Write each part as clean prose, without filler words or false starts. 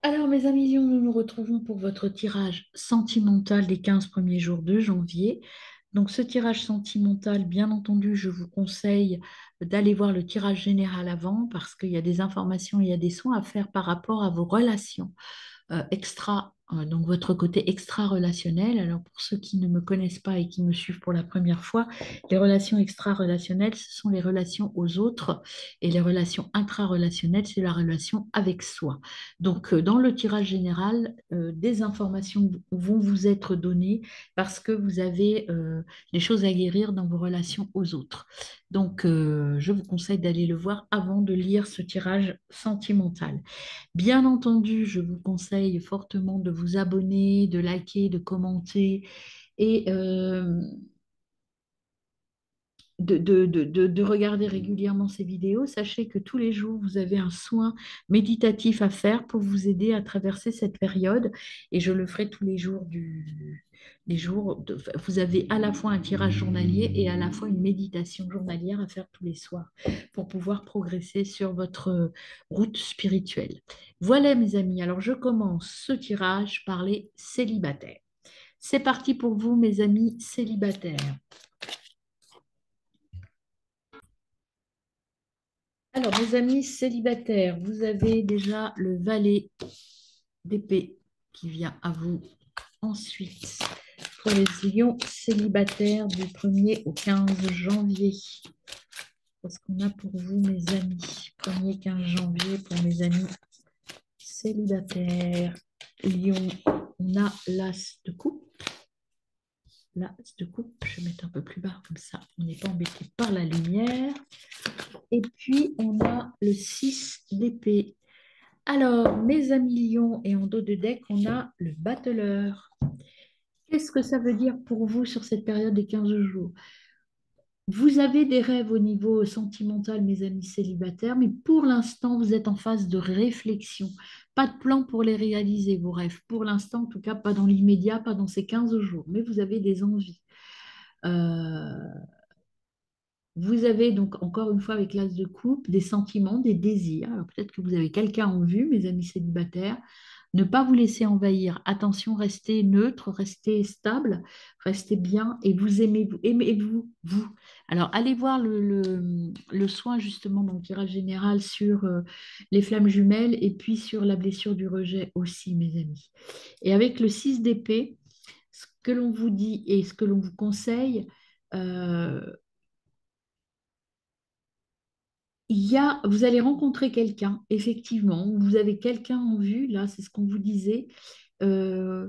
Alors, mes amis, nous nous retrouvons pour votre tirage sentimental des 15 premiers jours de janvier. Donc, ce tirage sentimental, bien entendu, je vous conseille d'aller voir le tirage général avant parce qu'il y a des informations, il y a des soins à faire par rapport à vos relations donc votre côté extra-relationnel. Alors pour ceux qui ne me connaissent pas et qui me suivent pour la première fois, les relations extra-relationnelles, ce sont les relations aux autres et les relations intra-relationnelles, c'est la relation avec soi. Donc dans le tirage général, des informations vont vous être données parce que vous avez des choses à guérir dans vos relations aux autres. Donc je vous conseille d'aller le voir avant de lire ce tirage sentimental. Bien entendu, je vous conseille fortement de vous abonner, de liker, de commenter et de regarder régulièrement ces vidéos. Sachez que tous les jours, vous avez un soin méditatif à faire pour vous aider à traverser cette période et je le ferai tous les jours des jours. Vous avez à la fois un tirage journalier et à la fois une méditation journalière à faire tous les soirs pour pouvoir progresser sur votre route spirituelle. Voilà mes amis, alors je commence ce tirage par les célibataires. C'est parti pour vous mes amis célibataires. Alors, mes amis célibataires, vous avez déjà le valet d'épée qui vient à vous. Ensuite, pour les lions célibataires du 1er au 15 janvier, qu'est-ce qu'on a pour vous, mes amis? 1er 15 janvier pour mes amis célibataires. Lion, on a l'as de coupe. L'as de coupe, je vais mettre un peu plus bas, comme ça, on n'est pas embêté par la lumière. Et puis, on a le 6 d'épée. Alors, mes amis lions et en dos de deck, on a le battleur. Qu'est-ce que ça veut dire pour vous sur cette période des 15 jours? Vous avez des rêves au niveau sentimental, mes amis célibataires, mais pour l'instant, vous êtes en phase de réflexion. Pas de plan pour les réaliser, vos rêves. Pour l'instant, en tout cas, pas dans l'immédiat, pas dans ces 15 jours, mais vous avez des envies. Euh, Vous avez donc, encore une fois, avec l'as de coupe, des sentiments, des désirs. Alors peut-être que vous avez quelqu'un en vue, mes amis célibataires. Ne pas vous laisser envahir. Attention, restez neutre, restez stable, restez bien et vous aimez-vous. Aimez-vous, vous. Alors allez voir le soin justement dans le tirage général sur les flammes jumelles et puis sur la blessure du rejet aussi, mes amis. Et avec le 6 d'épée, ce que l'on vous dit et ce que l'on vous conseille, euh, vous allez rencontrer quelqu'un, effectivement, vous avez quelqu'un en vue, là, c'est ce qu'on vous disait. Euh,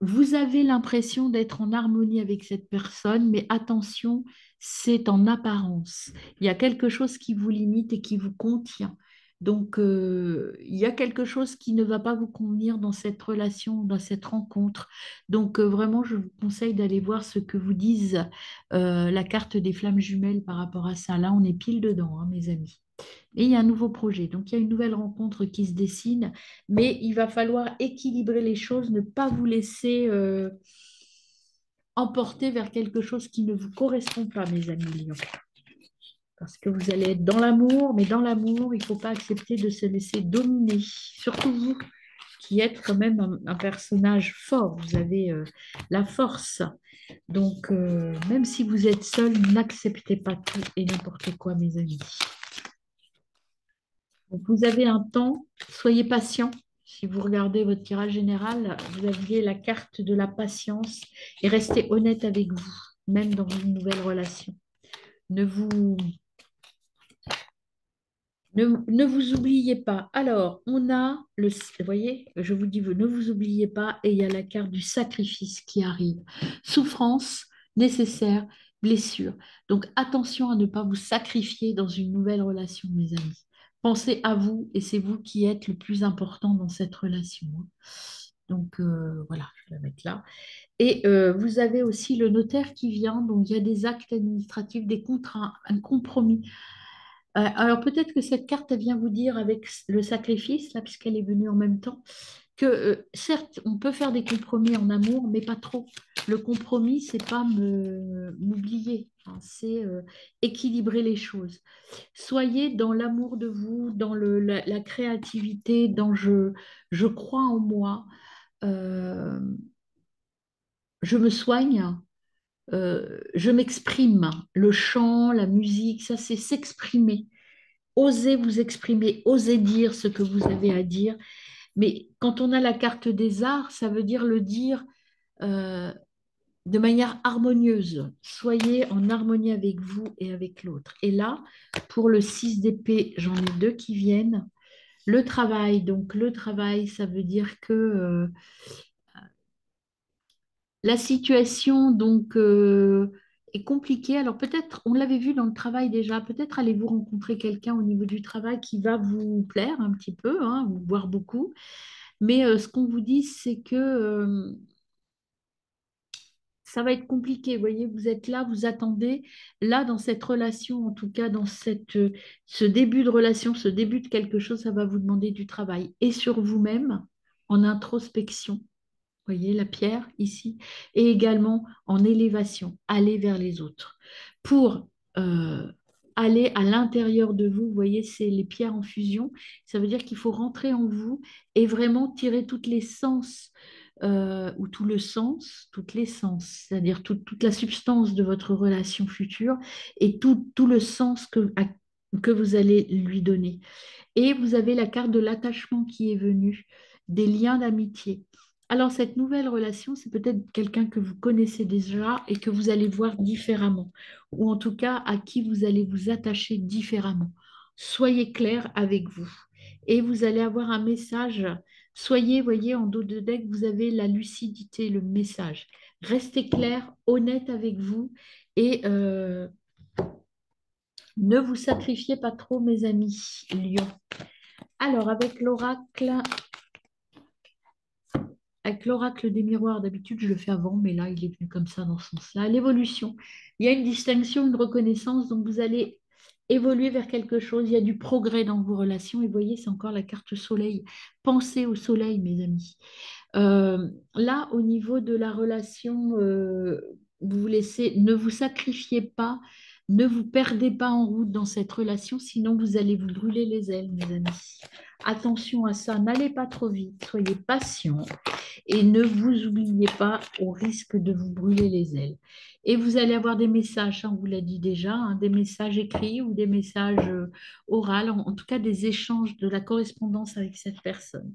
Vous avez l'impression d'être en harmonie avec cette personne, mais attention, c'est en apparence. Il y a quelque chose qui vous limite et qui vous contient. Donc, il y a quelque chose qui ne va pas vous convenir dans cette relation, dans cette rencontre. Donc, vraiment, je vous conseille d'aller voir ce que vous disent la carte des flammes jumelles par rapport à ça. Là, on est pile dedans, hein, mes amis. Et il y a un nouveau projet. Donc, il y a une nouvelle rencontre qui se dessine, mais il va falloir équilibrer les choses, ne pas vous laisser emporter vers quelque chose qui ne vous correspond pas, mes amis Lions. Parce que vous allez être dans l'amour, mais dans l'amour, il ne faut pas accepter de se laisser dominer. Surtout vous, qui êtes quand même un personnage fort. Vous avez la force. Donc, même si vous êtes seul, n'acceptez pas tout et n'importe quoi, mes amis. Donc, vous avez un temps, soyez patient. Si vous regardez votre tirage général, vous aviez la carte de la patience et restez honnête avec vous, même dans une nouvelle relation. Ne vous, ne vous oubliez pas. Alors, on a vous voyez, je vous dis, ne vous oubliez pas, et il y a la carte du sacrifice qui arrive. Souffrance nécessaire, blessure. Donc, attention à ne pas vous sacrifier dans une nouvelle relation, mes amis. Pensez à vous et c'est vous qui êtes le plus important dans cette relation, hein. Donc, voilà, je vais la mettre là. Et vous avez aussi le notaire qui vient, donc il y a des actes administratifs, des contrats, un compromis. Alors peut-être que cette carte, elle vient vous dire avec le sacrifice, là, puisqu'elle est venue en même temps, que certes, on peut faire des compromis en amour, mais pas trop. Le compromis, c'est pas m'oublier, hein, c'est équilibrer les choses. Soyez dans l'amour de vous, dans la créativité, dans je crois en moi, euh, je me soigne, je m'exprime. Le chant, la musique, ça c'est s'exprimer. Osez vous exprimer, osez dire ce que vous avez à dire. Mais quand on a la carte des arts, ça veut dire le dire euh, de manière harmonieuse. Soyez en harmonie avec vous et avec l'autre. Et là, pour le 6 d'épée, j'en ai deux qui viennent. Le travail, donc le travail, ça veut dire que la situation donc est compliquée. Alors peut-être, on l'avait vu dans le travail déjà, peut-être allez-vous rencontrer quelqu'un au niveau du travail qui va vous plaire un petit peu, hein, ou voire beaucoup. Mais ce qu'on vous dit, c'est que ça va être compliqué. Vous voyez, vous êtes là, vous attendez. Là, dans cette relation, en tout cas, dans ce début de relation, ce début de quelque chose, ça va vous demander du travail. Et sur vous-même, en introspection. Vous voyez la pierre ici, et également en élévation, aller vers les autres. Pour aller à l'intérieur de vous, vous voyez, c'est les pierres en fusion. Ça veut dire qu'il faut rentrer en vous et vraiment tirer toutes les sens, ou tout le sens, toutes les sens, c'est-à-dire toute la substance de votre relation future et tout le sens que vous allez lui donner. Et vous avez la carte de l'attachement qui est venue, des liens d'amitié. Alors, cette nouvelle relation, c'est peut-être quelqu'un que vous connaissez déjà et que vous allez voir différemment, ou en tout cas à qui vous allez vous attacher différemment. Soyez clair avec vous et vous allez avoir un message. Soyez, voyez, en dos de deck, vous avez la lucidité, le message. Restez clair, honnête avec vous et ne vous sacrifiez pas trop, mes amis, Lion. Alors, avec l'oracle des miroirs, d'habitude, je le fais avant, mais là, il est venu comme ça dans ce sens-là. L'évolution. Il y a une distinction, une reconnaissance, donc vous allez évoluer vers quelque chose. Il y a du progrès dans vos relations. Et vous voyez, c'est encore la carte soleil. Pensez au soleil, mes amis. Là, au niveau de la relation, vous vous laissez, ne vous sacrifiez pas, ne vous perdez pas en route dans cette relation, sinon vous allez vous brûler les ailes, mes amis. Attention à ça, n'allez pas trop vite, soyez patient et ne vous oubliez pas au risque de vous brûler les ailes. Et vous allez avoir des messages, hein, on vous l'a dit déjà, hein, des messages écrits ou des messages oraux, en tout cas des échanges, de la correspondance avec cette personne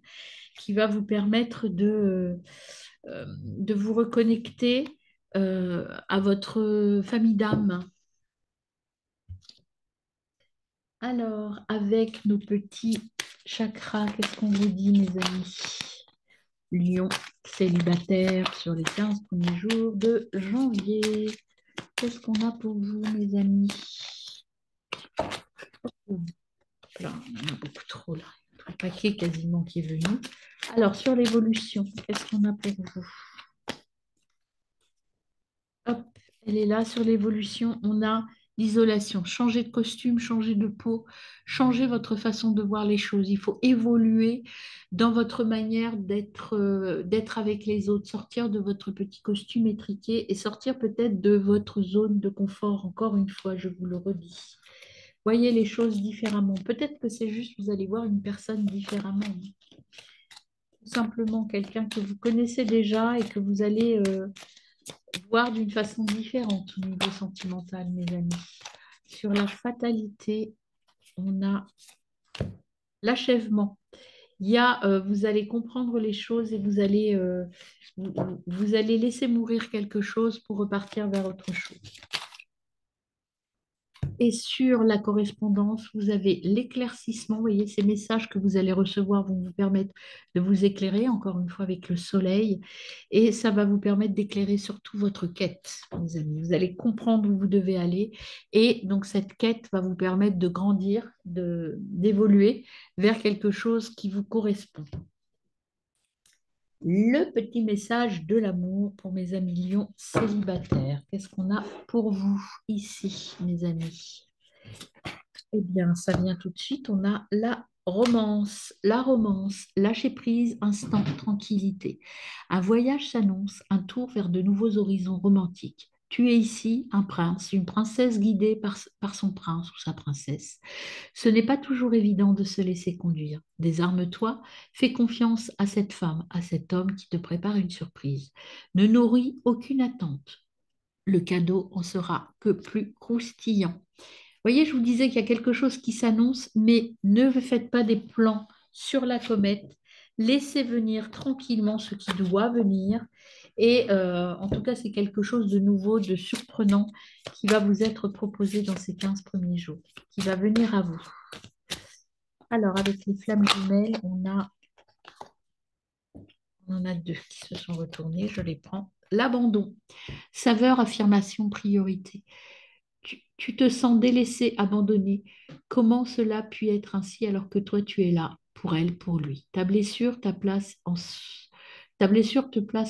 qui va vous permettre de vous reconnecter à votre famille d'âme. Alors, avec nos petits chakras, qu'est-ce qu'on vous dit, mes amis? Lion célibataire sur les 15 premiers jours de janvier. Qu'est-ce qu'on a pour vous, mes amis? Là, on en a beaucoup trop, là. Un paquet quasiment qui est venu. Alors, sur l'évolution, qu'est-ce qu'on a pour vous? Hop, elle est là sur l'évolution. On a l'isolation, changer de costume, changer de peau, changer votre façon de voir les choses. Il faut évoluer dans votre manière d'être avec les autres, sortir de votre petit costume étriqué et sortir peut-être de votre zone de confort. Encore une fois, je vous le redis. Voyez les choses différemment. Peut-être que c'est juste, vous allez voir une personne différemment. Tout simplement quelqu'un que vous connaissez déjà et que vous allez voir d'une façon différente au niveau sentimental, mes amis. Sur la fatalité, on a l'achèvement. Il y a, vous allez comprendre les choses et vous allez laisser mourir quelque chose pour repartir vers autre chose. Et sur la correspondance, vous avez l'éclaircissement. Vous voyez, ces messages que vous allez recevoir vont vous permettre de vous éclairer, encore une fois, avec le soleil. Et ça va vous permettre d'éclairer surtout votre quête, mes amis. Vous allez comprendre où vous devez aller. Et donc, cette quête va vous permettre de grandir, d'évoluer vers quelque chose qui vous correspond. Le petit message de l'amour pour mes amis lions célibataires. Qu'est-ce qu'on a pour vous ici, mes amis? Eh bien, ça vient tout de suite. On a la romance, la romance, lâcher prise, instant, tranquillité. Un voyage s'annonce, un tour vers de nouveaux horizons romantiques. Tu es ici un prince, une princesse guidée par son prince ou sa princesse. Ce n'est pas toujours évident de se laisser conduire. Désarme-toi, fais confiance à cette femme, à cet homme qui te prépare une surprise. Ne nourris aucune attente. Le cadeau en sera que plus croustillant. Voyez, je vous disais qu'il y a quelque chose qui s'annonce, mais ne faites pas des plans sur la comète. Laissez venir tranquillement ce qui doit venir. Et en tout cas, c'est quelque chose de nouveau, de surprenant qui va vous être proposé dans ces 15 premiers jours, qui va venir à vous. Alors, avec les flammes jumelles, on en a deux qui se sont retournées. Je les prends. L'abandon. Saveur, affirmation, priorité. Tu te sens délaissé, abandonné. Comment cela puis être ainsi alors que toi tu es là pour elle, pour lui? Ta blessure te place,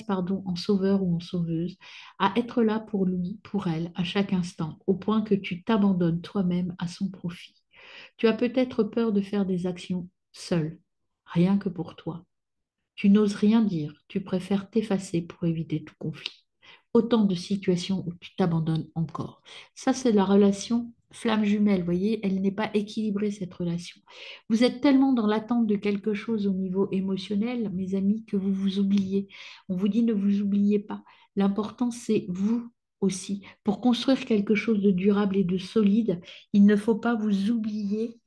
pardon, en sauveur ou en sauveuse, à être là pour lui, pour elle, à chaque instant, au point que tu t'abandonnes toi-même à son profit. Tu as peut-être peur de faire des actions seul, rien que pour toi. Tu n'oses rien dire, tu préfères t'effacer pour éviter tout conflit. Autant de situations où tu t'abandonnes encore. Ça, c'est la relation flamme jumelle, vous voyez, elle n'est pas équilibrée, cette relation. Vous êtes tellement dans l'attente de quelque chose au niveau émotionnel, mes amis, que vous vous oubliez. On vous dit ne vous oubliez pas. L'important, c'est vous aussi. Pour construire quelque chose de durable et de solide, il ne faut pas vous oublier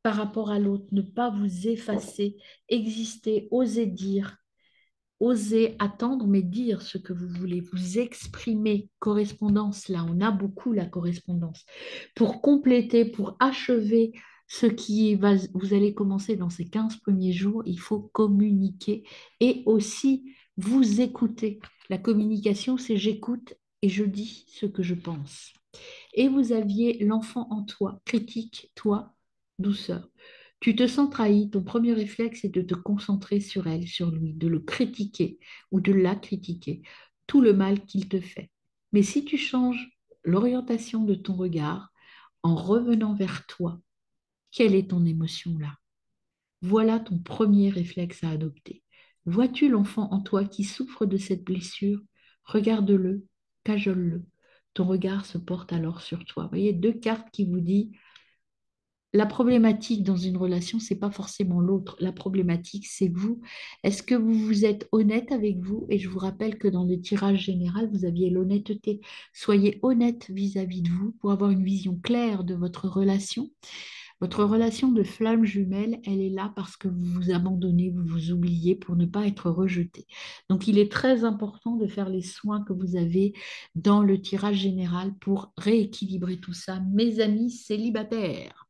par rapport à l'autre, ne pas vous effacer, exister, oser dire, oser attendre, mais dire ce que vous voulez, vous exprimer. Correspondance, là, on a beaucoup la correspondance. Pour compléter, pour achever ce qui va, vous allez commencer dans ces 15 premiers jours, il faut communiquer et aussi vous écouter. La communication, c'est j'écoute et je dis ce que je pense. Et vous aviez l'enfant en toi, critique, toi, douceur. Tu te sens trahi, ton premier réflexe est de te concentrer sur elle, sur lui, de le critiquer ou de la critiquer, tout le mal qu'il te fait. Mais si tu changes l'orientation de ton regard en revenant vers toi, quelle est ton émotion là? Voilà ton premier réflexe à adopter. Vois-tu l'enfant en toi qui souffre de cette blessure? Regarde-le, cajole-le. Ton regard se porte alors sur toi. Vous voyez, deux cartes qui vous disent la problématique dans une relation, c'est pas forcément l'autre. La problématique, c'est vous. Est-ce que vous vous êtes honnête avec vous? Et je vous rappelle que dans le tirage général, vous aviez l'honnêteté. Soyez honnête vis-à-vis de vous pour avoir une vision claire de votre relation. Votre relation de flamme jumelle, elle est là parce que vous vous abandonnez, vous vous oubliez pour ne pas être rejeté. Donc, il est très important de faire les soins que vous avez dans le tirage général pour rééquilibrer tout ça. Mes amis célibataires.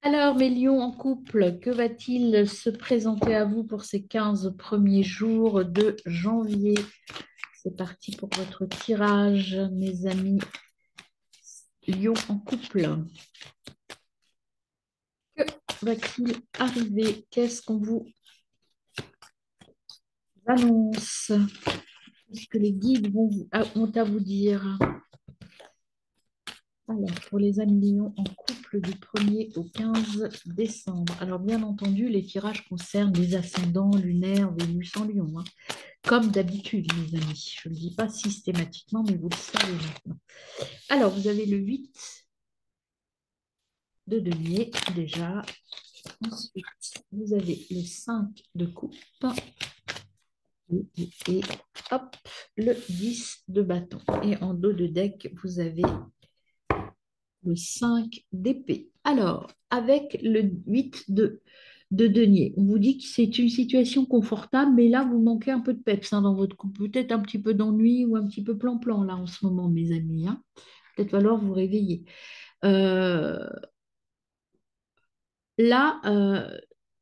Alors, mes lions en couple, que va-t-il se présenter à vous pour ces 15 premiers jours de janvier? C'est parti pour votre tirage, mes amis lions en couple. Que va-t-il arriver? Qu'est-ce qu'on vous annonce? Qu'est-ce que les guides ont à vous dire? Alors, pour les amis lions en couple du 1er au 15 décembre. Alors, bien entendu, les tirages concernent les ascendants lunaires Vénus en lion, hein. Comme d'habitude, mes amis. Je ne le dis pas systématiquement, mais vous le savez maintenant. Alors, vous avez le 8 de denier, déjà. Ensuite, vous avez le 5 de coupe. Et hop, le 10 de bâton. Et en dos de deck, vous avez le 5 d'épée. Alors, avec le 8 de denier, on vous dit que c'est une situation confortable, mais là, vous manquez un peu de peps hein, dans votre couple. Peut-être un petit peu d'ennui ou un petit peu plan-plan là en ce moment, mes amis, hein. Peut-être falloir vous réveiller. Euh, Là,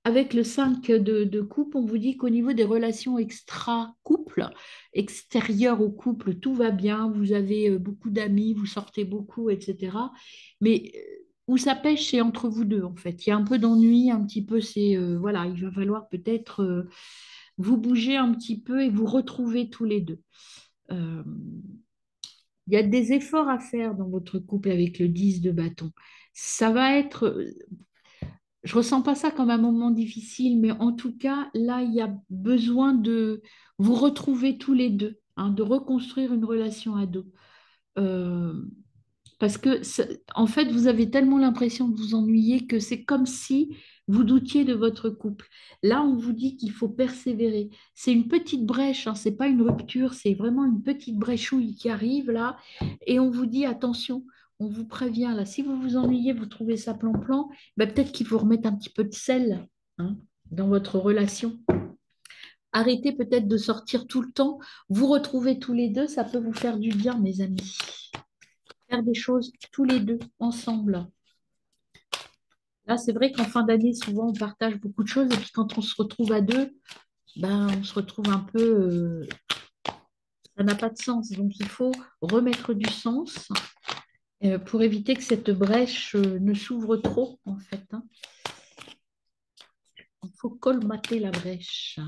avec le 5 de coupe, on vous dit qu'au niveau des relations extra-couple, extérieures au couple, tout va bien, vous avez beaucoup d'amis, vous sortez beaucoup, etc. Mais où ça pêche, c'est entre vous deux, en fait. Il y a un peu d'ennui, un petit peu, voilà, il va falloir peut-être vous bouger un petit peu et vous retrouver tous les deux. Euh, il y a des efforts à faire dans votre couple avec le 10 de bâton. Ça va être, je ressens pas ça comme un moment difficile, mais en tout cas, là, il y a besoin de vous retrouver tous les deux, hein, de reconstruire une relation à deux. Euh, Parce que, en fait, vous avez tellement l'impression de vous ennuyer que c'est comme si vous doutiez de votre couple. Là, on vous dit qu'il faut persévérer. C'est une petite brèche, hein, c'est pas une rupture, c'est vraiment une petite bréchouille qui arrive là. Et on vous dit, attention, on vous prévient là. Si vous vous ennuyez, vous trouvez ça plan-plan, ben, peut-être qu'il faut remettre un petit peu de sel, hein, dans votre relation. Arrêtez peut-être de sortir tout le temps. Vous retrouvez tous les deux, ça peut vous faire du bien, mes amis. Faire des choses tous les deux ensemble. Là, c'est vrai qu'en fin d'année, souvent, on partage beaucoup de choses et puis quand on se retrouve à deux, ben, on se retrouve un peu, ça n'a pas de sens. Donc, il faut remettre du sens pour éviter que cette brèche ne s'ouvre trop, en fait, hein. Il faut colmater la brèche.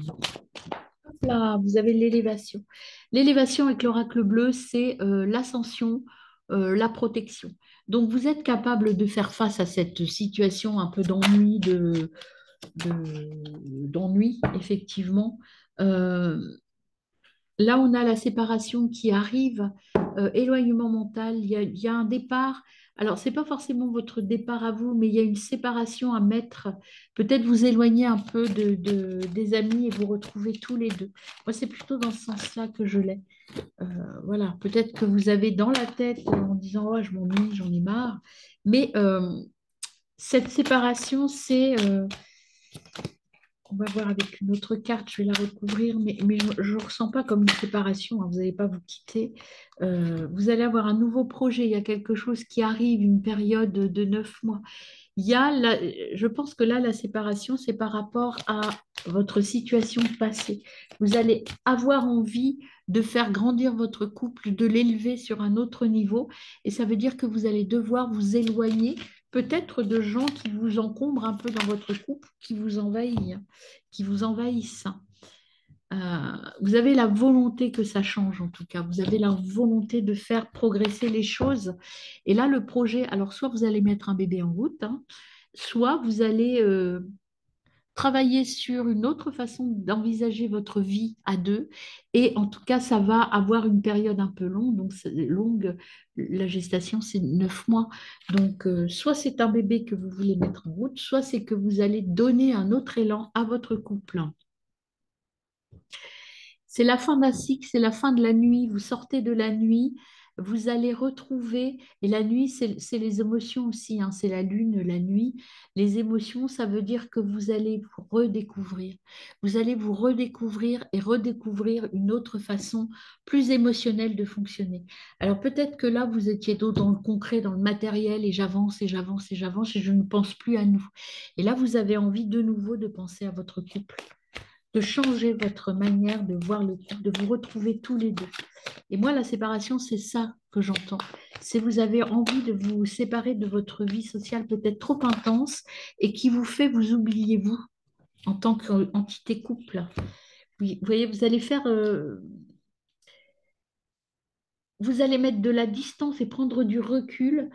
Hop là, vous avez l'élévation. L'élévation avec l'oracle bleu, c'est l'ascension, la protection. Donc, vous êtes capable de faire face à cette situation un peu d'ennui, d'ennui, effectivement. Euh, Là, on a la séparation qui arrive, éloignement mental, il y a un départ. Alors, ce n'est pas forcément votre départ à vous, mais il y a une séparation à mettre. Peut-être vous éloigner un peu des amis et vous retrouver tous les deux. Moi, c'est plutôt dans ce sens-là que je l'ai. Euh, voilà, peut-être que vous avez dans la tête en disant, oh, je m'ennuie, j'en ai marre. Mais cette séparation, c'est on va voir avec une autre carte, je vais la recouvrir, mais je ne ressens pas comme une séparation, hein, vous n'allez pas vous quitter. Vous allez avoir un nouveau projet, il y a quelque chose qui arrive, une période de 9 mois. Il y a je pense que là, la séparation, c'est par rapport à votre situation passée. Vous allez avoir envie de faire grandir votre couple, de l'élever sur un autre niveau, et ça veut dire que vous allez devoir vous éloigner peut-être de gens qui vous encombrent un peu dans votre couple, qui vous envahissent. Vous avez la volonté que ça change, en tout cas. Vous avez la volonté de faire progresser les choses. Et là, le projet, alors soit vous allez mettre un bébé en route, hein, soit vous allez travailler sur une autre façon d'envisager votre vie à deux. Et en tout cas, ça va avoir une période un peu longue. Donc, longue, la gestation, c'est 9 mois. Donc, soit c'est un bébé que vous voulez mettre en route, soit c'est que vous allez donner un autre élan à votre couple. C'est la fin d'un cycle, c'est la fin de la nuit. Vous sortez de la nuit, vous allez retrouver, et la nuit, c'est les émotions aussi, hein, c'est la lune, la nuit. Les émotions, ça veut dire que vous allez vous redécouvrir. Vous allez vous redécouvrir et redécouvrir une autre façon plus émotionnelle de fonctionner. Alors peut-être que là, vous étiez dans le concret, dans le matériel, et j'avance et j'avance et j'avance, et je ne pense plus à nous. Et là, vous avez envie de nouveau de penser à votre couple, de changer votre manière de voir le couple, de vous retrouver tous les deux. Et moi, la séparation, c'est ça que j'entends. C'est vous avez envie de vous séparer de votre vie sociale peut-être trop intense et qui vous fait vous oublier vous en tant qu'entité couple. Oui, vous voyez, vous allez faire, vous allez mettre de la distance et prendre du recul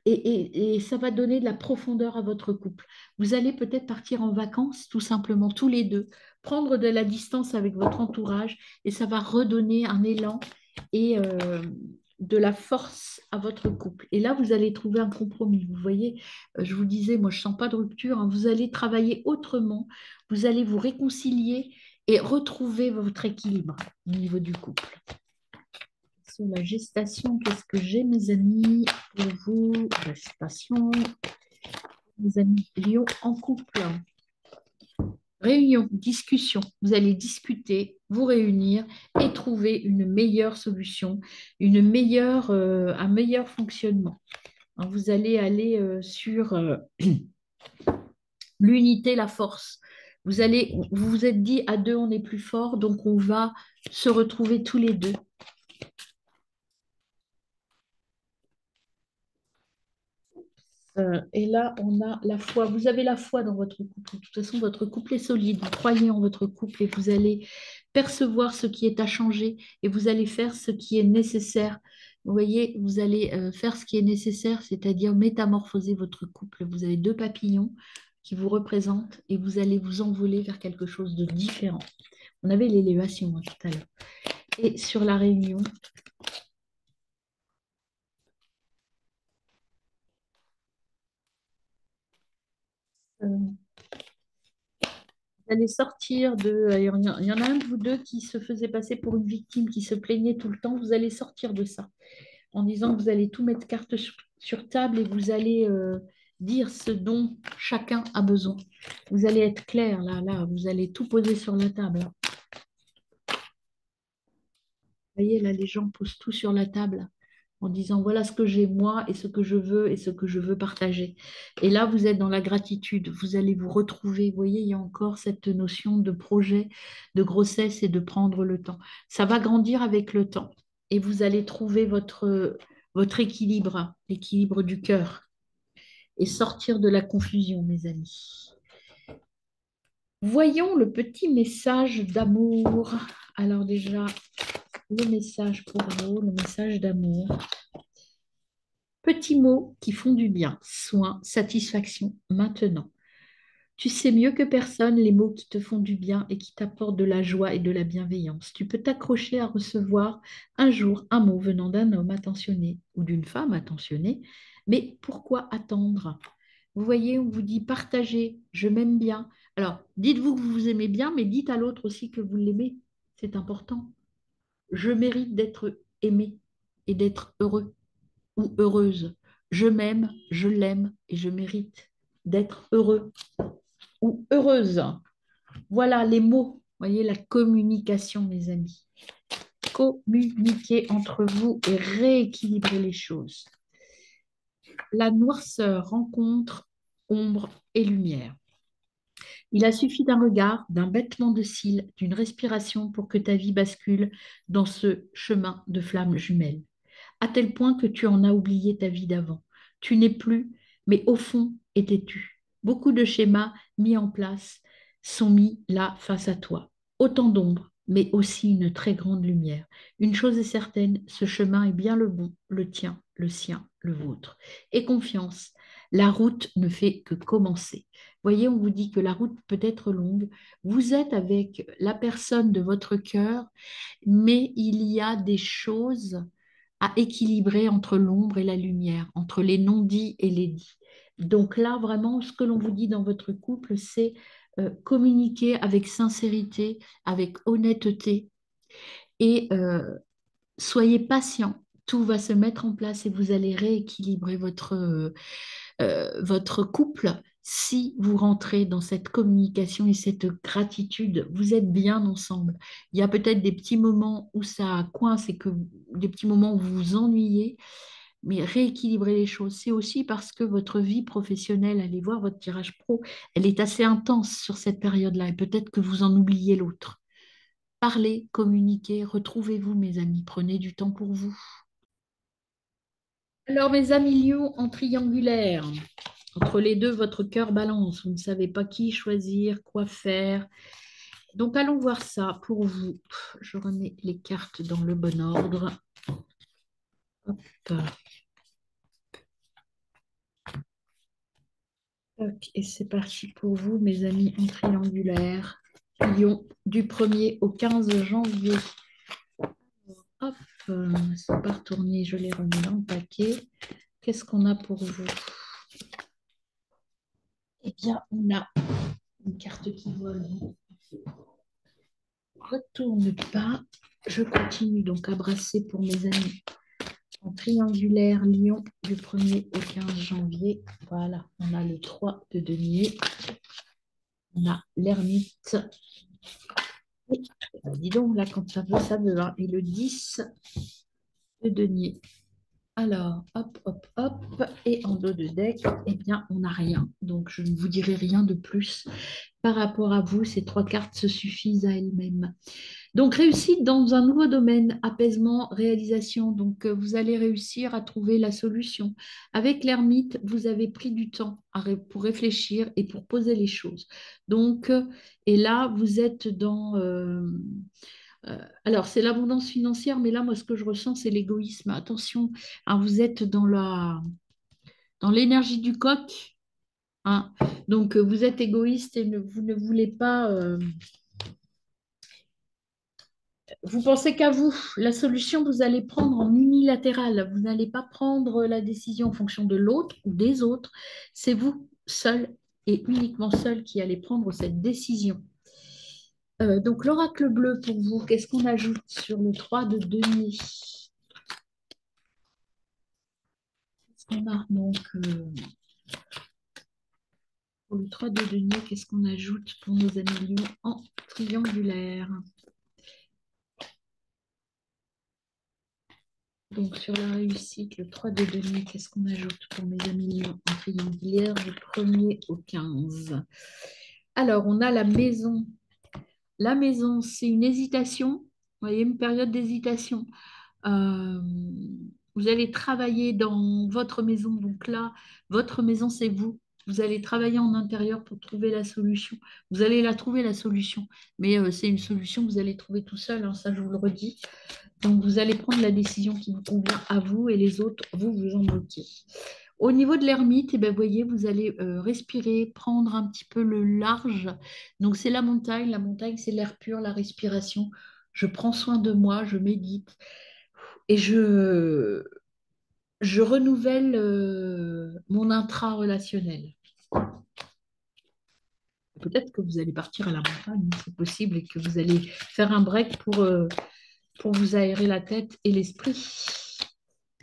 et ça va donner de la profondeur à votre couple. Vous allez peut-être partir en vacances, tout simplement, tous les deux, prendre de la distance avec votre entourage et ça va redonner un élan et de la force à votre couple. Et là, vous allez trouver un compromis. Vous voyez, je vous disais, moi, je ne sens pas de rupture, hein. Vous allez travailler autrement, vous allez vous réconcilier et retrouver votre équilibre au niveau du couple. Sur la gestation, qu'est-ce que j'ai, mes amis, pour vous? Gestation, mes amis Lion en couple. Réunion, discussion. Vous allez discuter, vous réunir et trouver une meilleure solution, un meilleur fonctionnement. Alors, vous allez aller sur l'unité, la force. Vous vous êtes dit à deux, on est plus fort, donc on va se retrouver tous les deux. Et là, on a la foi. Vous avez la foi dans votre couple. De toute façon, votre couple est solide. Vous croyez en votre couple et vous allez percevoir ce qui est à changer et vous allez faire ce qui est nécessaire Vous voyez, vous allez faire ce qui est nécessaire, c'est-à-dire métamorphoser votre couple. Vous avez deux papillons qui vous représentent et vous allez vous envoler vers quelque chose de différent. On avait l'élévation tout à l'heure. Et sur la réunion, vous allez sortir de... Il y en a un de vous deux qui se faisait passer pour une victime, qui se plaignait tout le temps. Vous allez sortir de ça en disant que vous allez tout mettre carte sur table et vous allez dire ce dont chacun a besoin. Vous allez être clair, là, vous allez tout poser sur la table. Vous voyez, là, les gens posent tout sur la table en disant voilà ce que j'ai moi et ce que je veux et ce que je veux partager. Et là, vous êtes dans la gratitude, vous allez vous retrouver. Vous voyez, il y a encore cette notion de projet, de grossesse et de prendre le temps. Ça va grandir avec le temps et vous allez trouver votre équilibre, l'équilibre du cœur et sortir de la confusion, mes amis. Voyons le petit message d'amour. Alors déjà, le message pour vous, le message d'amour. Petits mots qui font du bien. Soin, satisfaction, maintenant. Tu sais mieux que personne les mots qui te font du bien et qui t'apportent de la joie et de la bienveillance. Tu peux t'accrocher à recevoir un jour un mot venant d'un homme attentionné ou d'une femme attentionnée, mais pourquoi attendre? Vous voyez, on vous dit partagez, je m'aime bien. Alors, dites-vous que vous vous aimez bien, mais dites à l'autre aussi que vous l'aimez. C'est important. Je mérite d'être aimé et d'être heureux ou heureuse. Je m'aime, je l'aime et je mérite d'être heureux ou heureuse. Voilà les mots. Vous voyez, la communication, mes amis. Communiquer entre vous et rééquilibrer les choses. La noirceur rencontre ombre et lumière. Il a suffi d'un regard, d'un battement de cils, d'une respiration pour que ta vie bascule dans ce chemin de flammes jumelles, à tel point que tu en as oublié ta vie d'avant. Tu n'es plus, mais au fond, étais-tu. Beaucoup de schémas mis en place sont mis là face à toi. Autant d'ombre, mais aussi une très grande lumière. Une chose est certaine, ce chemin est bien le bon, le tien, le sien, le vôtre. Et confiance, la route ne fait que commencer. Voyez, on vous dit que la route peut être longue. Vous êtes avec la personne de votre cœur, mais il y a des choses à équilibrer entre l'ombre et la lumière, entre les non-dits et les dits. Donc là, vraiment, ce que l'on vous dit dans votre couple, c'est communiquer avec sincérité, avec honnêteté et soyez patient. Tout va se mettre en place et vous allez rééquilibrer votre couple si vous rentrez dans cette communication et cette gratitude. Vous êtes bien ensemble. Il y a peut-être des petits moments où ça coince et que des petits moments où vous vous ennuyez, mais rééquilibrer les choses. C'est aussi parce que votre vie professionnelle, allez voir votre tirage pro, elle est assez intense sur cette période-là et peut-être que vous en oubliez l'autre. Parlez, communiquez, retrouvez-vous, mes amis. Prenez du temps pour vous. Alors, mes amis lions en triangulaire. Entre les deux, votre cœur balance. Vous ne savez pas qui choisir, quoi faire. Donc, allons voir ça pour vous. Je remets les cartes dans le bon ordre. Hop. Tac, et c'est parti pour vous, mes amis en triangulaire. Lion, du 1er au 15 janvier. Hop, c'est pas retourné, je les remets dans le paquet. Qu'est-ce qu'on a pour vous? Eh bien, on a une carte qui vole. Retourne pas. Je continue donc à brasser pour mes amis en triangulaire Lion du 1er au 15 janvier. Voilà, on a le 3 de denier. On a l'ermite. Et, dis donc, là, quand ça veut. Hein. Et le 10 de denier. Alors, hop, hop, hop. Et en dos de deck, eh bien, on n'a rien. Donc, je ne vous dirai rien de plus par rapport à vous. Ces trois cartes se suffisent à elles-mêmes. Donc, réussite dans un nouveau domaine, apaisement, réalisation. Donc, vous allez réussir à trouver la solution. Avec l'ermite, vous avez pris du temps pour réfléchir et pour poser les choses. Donc, et là, vous êtes Alors, c'est l'abondance financière, mais là, moi, ce que je ressens, c'est l'égoïsme. Attention, hein, vous êtes dans l'énergie du coq, hein. Donc, vous êtes égoïste et vous ne voulez pas. Vous pensez qu'à vous. La solution, vous allez prendre en unilatéral. Vous n'allez pas prendre la décision en fonction de l'autre ou des autres. C'est vous seul et uniquement seul qui allez prendre cette décision. Donc, l'oracle bleu pour vous, qu'est-ce qu'on ajoute sur le 3 de denier? Qu'est-ce qu'on a donc pour le 3 de denier, qu'est-ce qu'on ajoute pour nos amis lions en triangulaire? Donc, sur la réussite, le 3 de denier, qu'est-ce qu'on ajoute pour mes amis lions en triangulaire du 1er au 15? Alors, on a la maison. La maison, c'est une hésitation. Vous voyez, une période d'hésitation. Euh, vous allez travailler dans votre maison. Donc là, votre maison, c'est vous. Vous allez travailler en intérieur pour trouver la solution. Vous allez la trouver, la solution. Mais c'est une solution que vous allez trouver tout seul, hein, ça, je vous le redis. Donc, vous allez prendre la décision qui vous convient à vous et les autres, vous vous en moquez. Au niveau de l'ermite, eh ben, vous voyez, vous allez respirer, prendre un petit peu le large. Donc, c'est la montagne. La montagne, c'est l'air pur, la respiration. Je prends soin de moi, je médite et je renouvelle mon intra-relationnel. Peut-être que vous allez partir à la montagne, c'est possible, et que vous allez faire un break pour vous aérer la tête et l'esprit.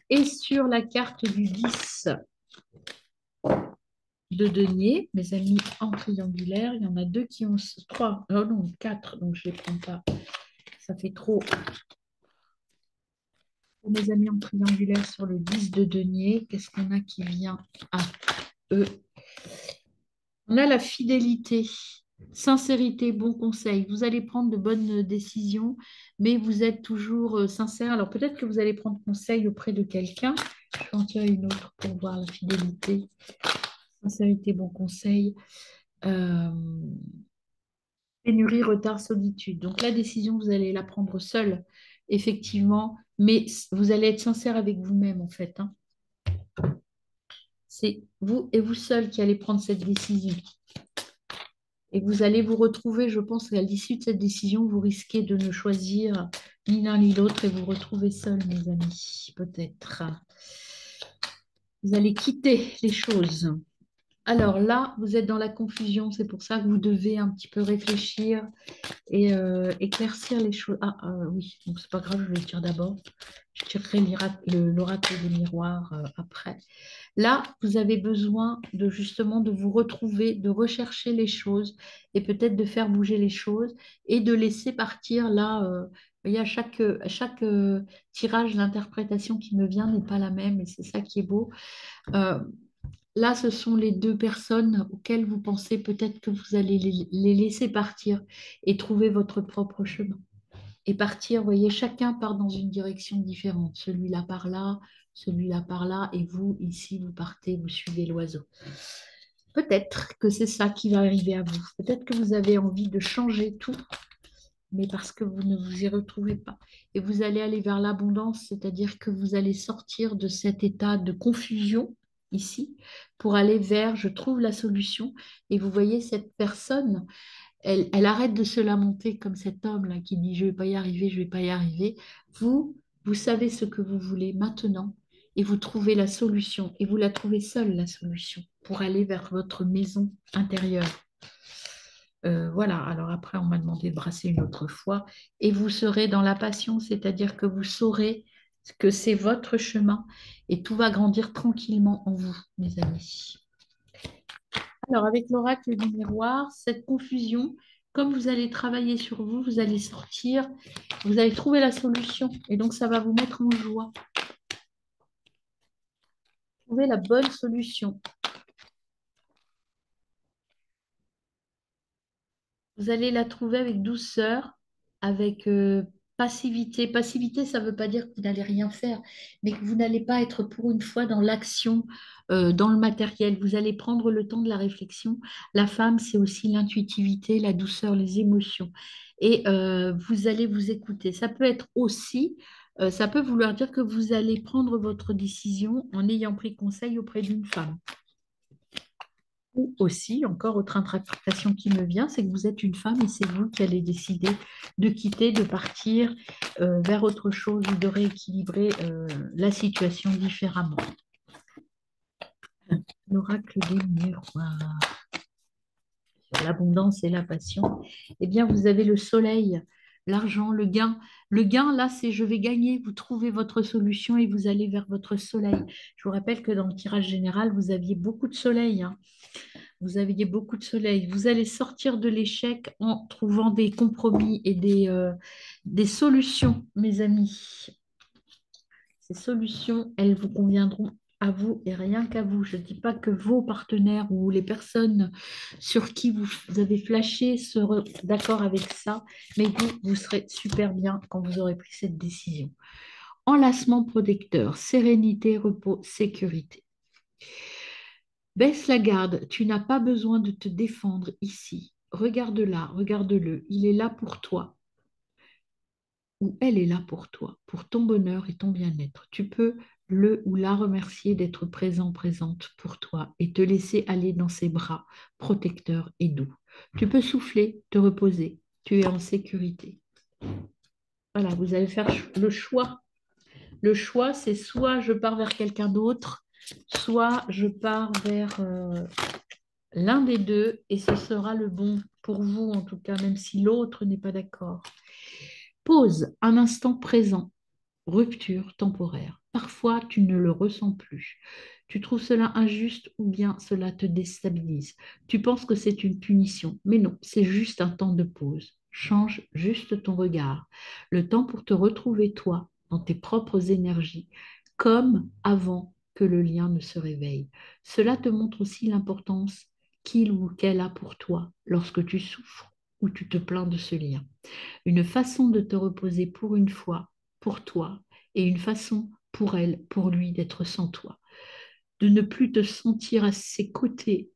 Et sur la carte du 10 de denier, mes amis en triangulaire, il y en a deux qui ont trois, oh non, quatre, donc je ne les prends pas. Ça fait trop. Pour mes amis en triangulaire sur le 10 de denier, qu'est-ce qu'on a qui vient à eux? On a la fidélité, sincérité, bon conseil. Vous allez prendre de bonnes décisions, mais vous êtes toujours sincère. Alors peut-être que vous allez prendre conseil auprès de quelqu'un. Je vais en tirer une autre pour voir la fidélité, sincérité, bon conseil. Euh, Pénurie, retard, solitude. Donc la décision, vous allez la prendre seule, effectivement, mais vous allez être sincère avec vous-même, en fait, hein. C'est vous et vous seul qui allez prendre cette décision. Et vous allez vous retrouver, je pense qu'à l'issue de cette décision, vous risquez de ne choisir ni l'un ni l'autre et vous retrouver seul, mes amis, peut-être. Vous allez quitter les choses. Alors là, vous êtes dans la confusion, c'est pour ça que vous devez un petit peu réfléchir et éclaircir les choses. Ah oui, donc c'est pas grave, je vais le dire d'abord. Je tirerai l'oracle des miroirs après. Là, vous avez besoin de justement de vous retrouver, de rechercher les choses et peut-être de faire bouger les choses et de laisser partir là. Vous voyez, à chaque tirage, l'interprétation qui me vient n'est pas la même et c'est ça qui est beau. Euh, Là, ce sont les deux personnes auxquelles vous pensez peut-être que vous allez les laisser partir et trouver votre propre chemin. Et partir, vous voyez, chacun part dans une direction différente. Celui-là par là, et vous, ici, vous partez, vous suivez l'oiseau. Peut-être que c'est ça qui va arriver à vous. Peut-être que vous avez envie de changer tout, mais parce que vous ne vous y retrouvez pas. Et vous allez aller vers l'abondance, c'est-à-dire que vous allez sortir de cet état de confusion ici pour aller vers je trouve la solution. Et vous voyez cette personne, elle arrête de se lamenter comme cet homme-là qui dit je ne vais pas y arriver, je ne vais pas y arriver. Vous savez ce que vous voulez maintenant et vous trouvez la solution et vous la trouvez seule, la solution, pour aller vers votre maison intérieure. Voilà, alors après, on m'a demandé de brasser une autre fois. Et vous serez dans la passion, c'est-à-dire que vous saurez que c'est votre chemin et tout va grandir tranquillement en vous, mes amis. Alors, avec l'oracle du miroir, cette confusion, comme vous allez travailler sur vous, vous allez sortir, vous allez trouver la solution. Et donc, ça va vous mettre en joie. Trouver la bonne solution. Vous allez la trouver avec douceur, avec passivité. Passivité, ça ne veut pas dire que vous n'allez rien faire, mais que vous n'allez pas être pour une fois dans l'action, dans le matériel. Vous allez prendre le temps de la réflexion. La femme, c'est aussi l'intuitivité, la douceur, les émotions. Et vous allez vous écouter. Ça peut être aussi, ça peut vouloir dire que vous allez prendre votre décision en ayant pris conseil auprès d'une femme. Ou aussi, encore autre interprétation qui me vient, c'est que vous êtes une femme et c'est vous qui allez décider de quitter, de partir vers autre chose ou de rééquilibrer la situation différemment. L'oracle des miroirs sur l'abondance et la passion. Eh bien, vous avez le soleil, l'argent, le gain. Le gain, là, c'est je vais gagner. Vous trouvez votre solution et vous allez vers votre soleil. Je vous rappelle que dans le tirage général, vous aviez beaucoup de soleil, hein. Vous aviez beaucoup de soleil. Vous allez sortir de l'échec en trouvant des compromis et des solutions, mes amis. Ces solutions, elles vous conviendront à vous et rien qu'à vous. Je ne dis pas que vos partenaires ou les personnes sur qui vous avez flashé seront d'accord avec ça, mais vous serez super bien quand vous aurez pris cette décision. Enlacement protecteur, sérénité, repos, sécurité. Baisse la garde, tu n'as pas besoin de te défendre ici. Regarde-la, regarde-le, il est là pour toi, ou elle est là pour toi, pour ton bonheur et ton bien-être. Tu peux le ou la remercier d'être présent, présente pour toi et te laisser aller dans ses bras protecteurs et doux. Tu peux souffler, te reposer, tu es en sécurité. Voilà, vous allez faire le choix. Le choix, c'est soit je pars vers quelqu'un d'autre, soit je pars vers l'un des deux et ce sera le bon pour vous en tout cas, même si l'autre n'est pas d'accord. Pause, un instant présent, rupture temporaire. Parfois, tu ne le ressens plus. Tu trouves cela injuste ou bien cela te déstabilise. Tu penses que c'est une punition, mais non, c'est juste un temps de pause. Change juste ton regard. Le temps pour te retrouver toi, dans tes propres énergies, comme avant que le lien ne se réveille. Cela te montre aussi l'importance qu'il ou qu'elle a pour toi lorsque tu souffres ou tu te plains de ce lien. Une façon de te reposer pour une fois, pour toi, et une façon pour elle, pour lui, d'être sans toi. De ne plus te sentir à ses côtés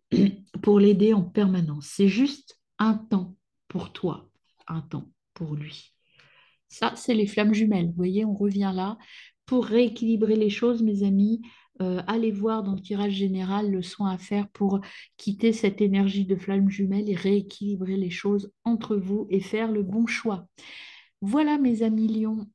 pour l'aider en permanence. C'est juste un temps pour toi, un temps pour lui. Ça, c'est les flammes jumelles. Vous voyez, on revient là. Pour rééquilibrer les choses, mes amis, allez voir dans le tirage général le soin à faire pour quitter cette énergie de flammes jumelles et rééquilibrer les choses entre vous et faire le bon choix. Voilà, mes amis lions,